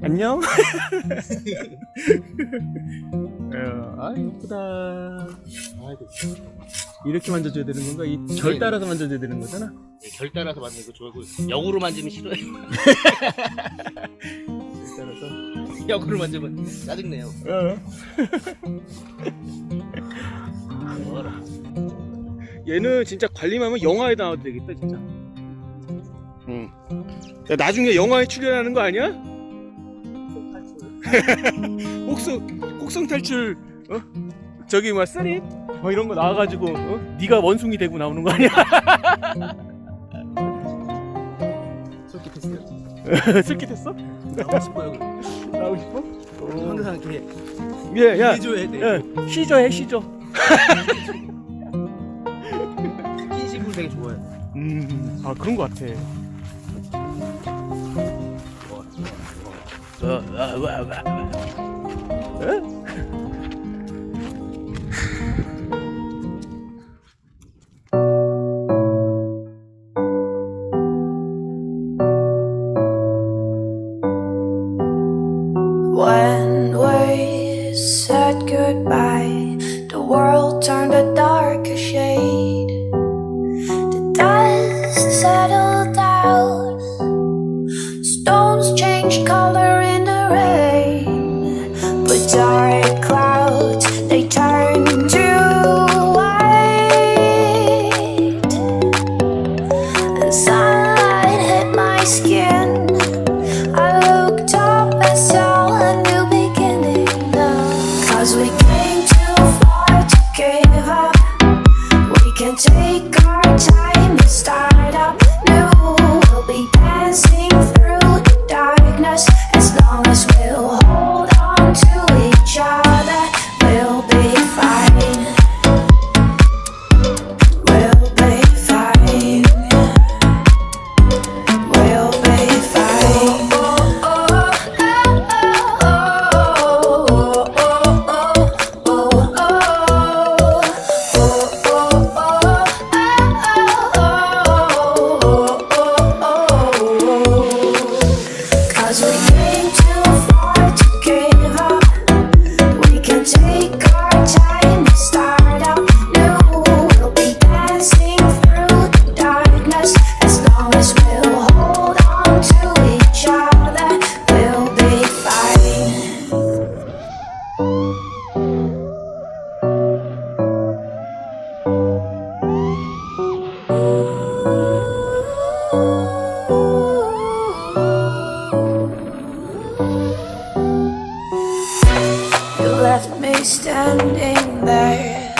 안녕. 아 예쁘다. 이렇게 만져줘야 되는 건가? 이 결 따라서 만져줘야 되는 거잖아. 네, 결 따라서 만드는 거 좋아하고 역으로 만지면 싫어요. 결 따라서. 역으로 만지면 짜증내요. 뭐라. 얘는 진짜 관리하면 영화에 나와도 되겠다 진짜. 응. 야, 나중에 영화에 출연하는 거 아니야? 혹성 탈출. 저기 뭐 쓰리? 이런 거 나와가지고 네가 원숭이 되고 나오는 거 아니야? 솔깃했어요. 슬깃했어? 나오고 싶어요. 나오고 싶어? 항상 이렇게 야, 해줘야 돼. 야, 시저해 시저. 스킨십을 되게 좋아해. 아 그런 거 같아. When we said goodbye, the world turned a darker shade. The dust settled down, stones changed color in the rain, but dark clouds, they turned to white, and sunlight hit my skin. I looked up and saw a new beginning now. 'Cause we came too far to give up. We can take our time and start up new. We'll be dancing through the darkness as long as we'll hold on to each other. We'll be fine. We'll be fine. We'll be fine. Cause we came too far to give up. We can take our time and start up new. We'll be dancing through the darkness as long as we'll hold on to each other. We'll be fine. You left me standing there,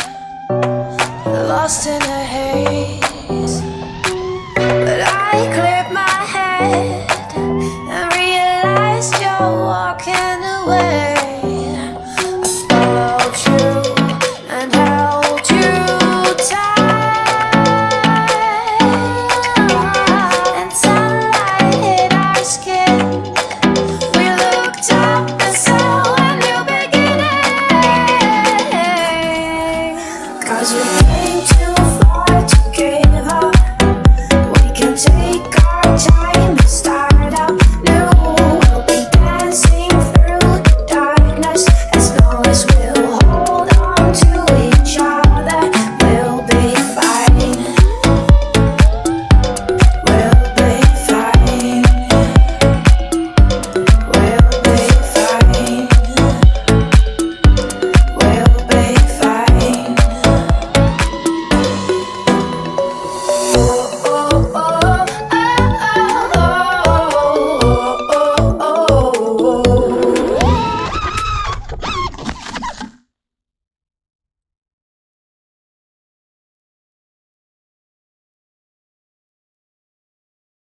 lost in a haze. But I cleared my head and realized you're walking